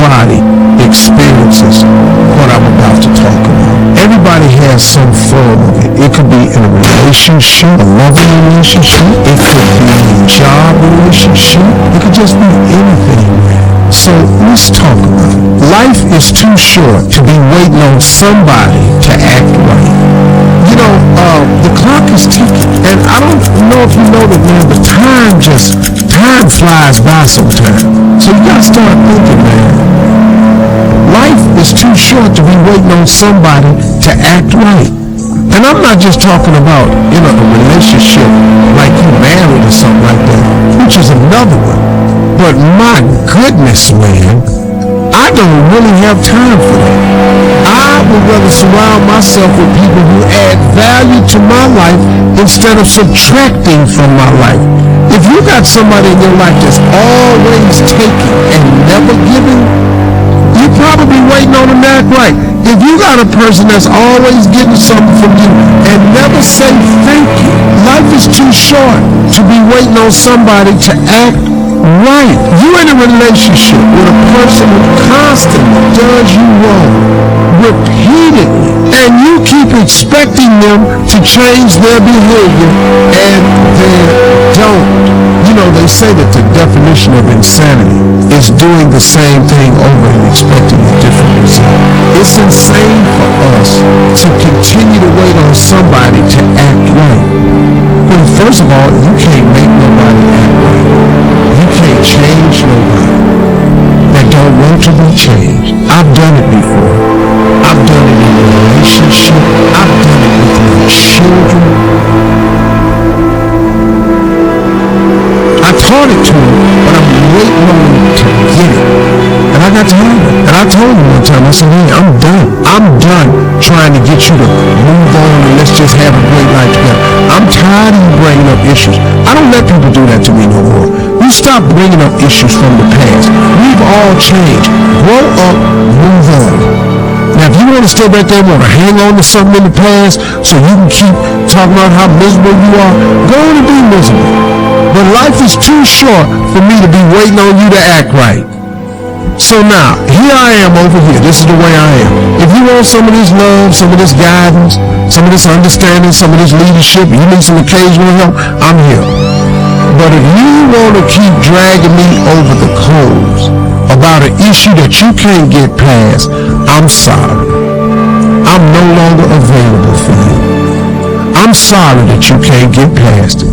Everybody experiences what I'm about to talk about. Everybody has some form of it. It could be in a relationship, a loving relationship. It could be a job relationship. It could just be anything, man. So let's talk about it. Life is too short to be waiting on somebody to act right. You know, the clock is ticking. And I don't know if you know that, man, but time flies by sometimes. So you gotta start thinking, man. Life is too short to be waiting on somebody to act right. And I'm not just talking about, you know, a relationship like you married or something like that, which is another one. But my goodness, man, I don't really have time for that. I would rather surround myself with people who add value to my life instead of subtracting from my life. If you got somebody in your life that's always taking and never giving, you're probably waiting on them to act right. If you got a person that's always getting something from you and never say thank you, life is too short to be waiting on somebody to act right. You're in a relationship with a person who constantly does you wrong, repeatedly, and you keep expecting them to change their behavior, and they don't. You know, they say that the definition of insanity is doing the same thing over and expecting a different result. It's insane for us to continue to wait on somebody to act right. Well, first of all, you can't make nobody act right. You can't change nobody that don't want to be changed. I've done it before. I've done it in a relationship. I've done it with my children. I taught it to him, but I'm waiting on him to get it. And I got tired of it. And I told him one time, I said, hey, I'm done. I'm done trying to get you to move on and let's just have a great life together. I'm tired of you bringing up issues. I don't let people do that to me no more. You stop bringing up issues from the past. We've all changed. Grow up, move on. Now, if you want to stay back there and want to hang on to something in the past so you can keep talking about how miserable you are, go on and be miserable. But life is too short for me to be waiting on you to act right. So now, here I am over here. This is the way I am. If you want some of this love, some of this guidance, some of this understanding, some of this leadership, you need some occasional help, I'm here. But if you want to keep dragging me over the coals about an issue that you can't get past, I'm sorry. I'm no longer available for you. I'm sorry that you can't get past it.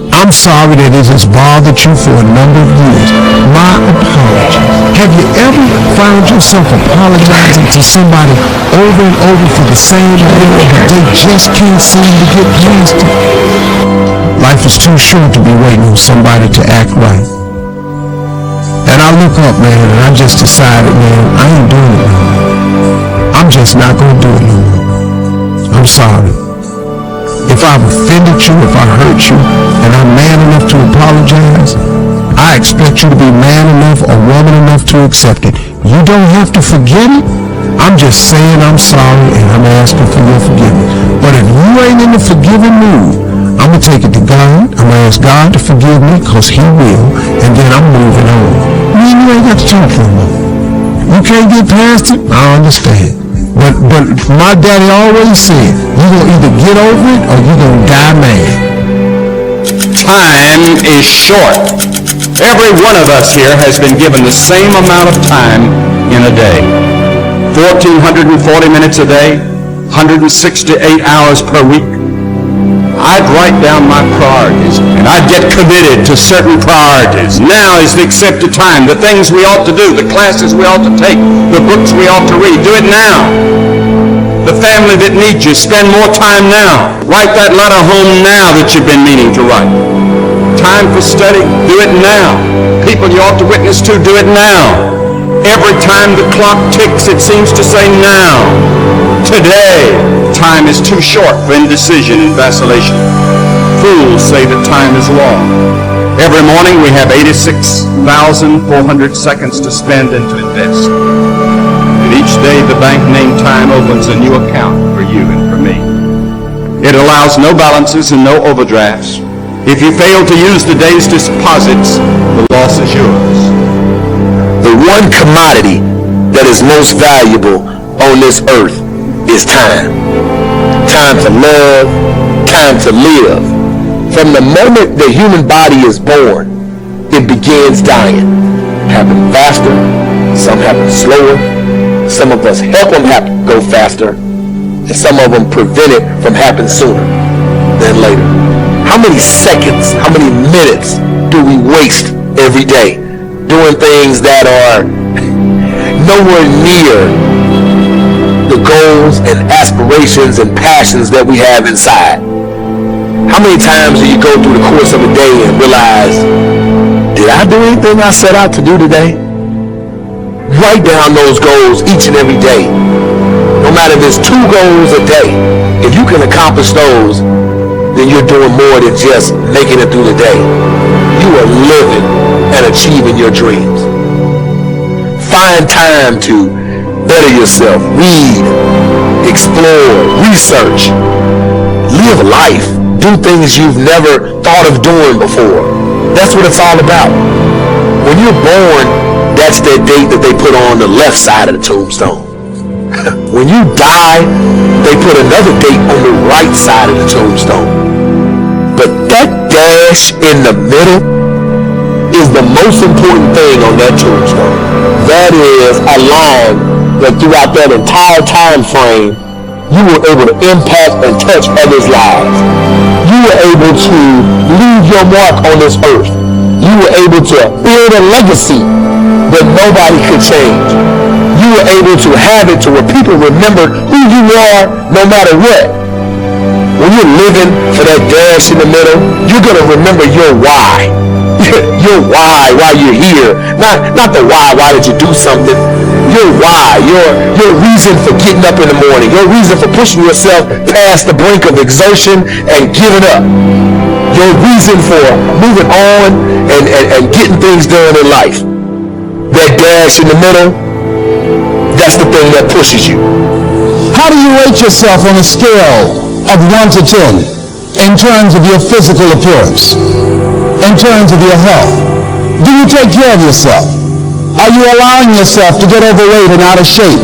I'm sorry that it has bothered you for a number of years. My apologies. Have you ever found yourself apologizing to somebody over and over for the same thing, but they just can't seem to get past it? Life is too short to be waiting on somebody to act right. And I look up, man, and I just decided, man, I ain't doing it no more. I'm just not going to do it no more. I'm sorry. If I've offended you, if I hurt you, and I'm man enough to apologize, I expect you to be man enough or woman enough to accept it. You don't have to forget it. I'm just saying I'm sorry and I'm asking for your forgiveness. But if you ain't in the forgiving mood, I'm going to take it to God. I'm going to ask God to forgive me because he will, and then I'm moving on. Me and you ain't got to talk no more. You can't get past it? I understand. But my daddy always said, you're going to either get over it or you're going to die mad. Time is short. Every one of us here has been given the same amount of time in a day. 1,440 minutes a day, 168 hours per week. I'd write down my priorities and I'd get committed to certain priorities. Now is the accepted time. The things we ought to do, the classes we ought to take, the books we ought to read, do it now. The family that needs you, spend more time now. Write that letter home now that you've been meaning to write. Time for study, do it now. People you ought to witness to, do it now. Every time the clock ticks, it seems to say now. Today, time is too short for indecision and vacillation. Fools say that time is long. Every morning we have 86,400 seconds to spend and to invest. And each day the bank name time opens a new account for you and for me. It allows no balances and no overdrafts. If you fail to use the day's deposits, the loss is yours. The one commodity that is most valuable on this earth is time. Time to love, time to live. From the moment the human body is born, it begins dying. Happen faster, some happen slower. Some of us help them go faster, and some of them prevent it from happening sooner than later. How many seconds, how many minutes do we waste every day doing things that are nowhere near the goals and aspirations and passions that we have inside? How many times do you go through the course of a day and realize, did I do anything I set out to do today? Write down those goals each and every day. No matter if it's 2 goals a day, if you can accomplish those, then you're doing more than just making it through the day. You are living and achieving your dreams. Find time to better yourself. Read, explore, research, live life. Do things you've never thought of doing before. That's what it's all about. When you're born, that's that date that they put on the left side of the tombstone. When you die, they put another date on the right side of the tombstone. But that dash in the middle is the most important thing on that tombstone. That is a line that throughout that entire time frame, you were able to impact and touch others' lives. You were able to leave your mark on this earth. You were able to build a legacy that nobody could change. You were able to have it to where people remember who you are no matter what. When you're living for that dash in the middle, you're going to remember your why. Your why you're here. Not the why did you do something. Your why, your reason for getting up in the morning, your reason for pushing yourself past the brink of exertion and giving up. Your reason for moving on and getting things done in life. That dash in the middle, that's the thing that pushes you. How do you rate yourself on a scale of 1 to 10 in terms of your physical appearance, in terms of your health? Do you take care of yourself? Are you allowing yourself to get overweight and out of shape?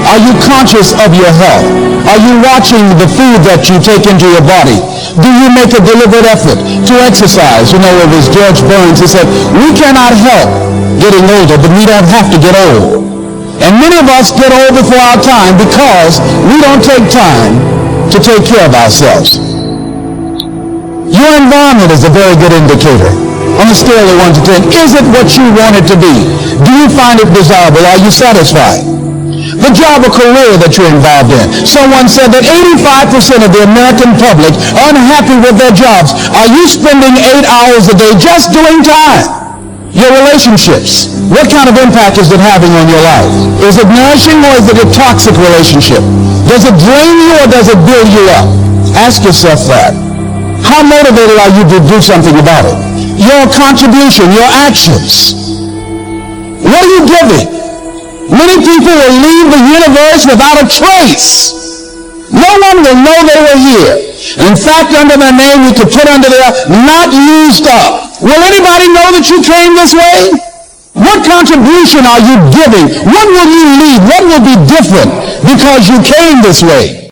Are you conscious of your health? Are you watching the food that you take into your body? Do you make a deliberate effort to exercise? You know, it was George Burns who said, we cannot help getting older, but we don't have to get old. And many of us get old before our time because we don't take time to take care of ourselves. Your environment is a very good indicator. On a scale of 1 to 10, is it what you want it to be? Do you find it desirable? Are you satisfied? The job or career that you're involved in. Someone said that 85% of the American public are unhappy with their jobs. Are you spending 8 hours a day just doing time? Your relationships. What kind of impact is it having on your life? Is it nourishing or is it a toxic relationship? Does it drain you or does it build you up? Ask yourself that. How motivated are you to do something about it? Your contribution, your actions. What are you giving? Many people will leave the universe without a trace. No one will know they were here. In fact, under their name, we could put under there, not used up. Will anybody know that you came this way? What contribution are you giving? What will you leave? What will be different because you came this way?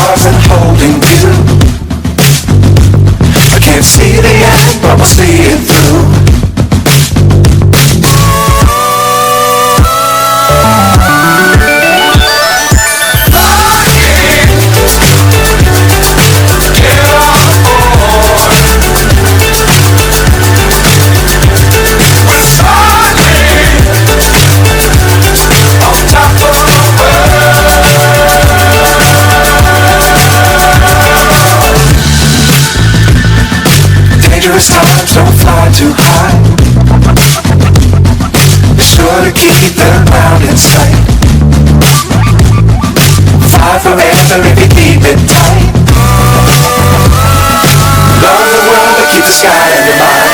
stars and holding you. I can't see the end, but we'll see it through. Dangerous times, don't fly too high. Be sure to keep the ground in sight. Fly forever if you keep it tight. Love the world, but keep the sky in your mind.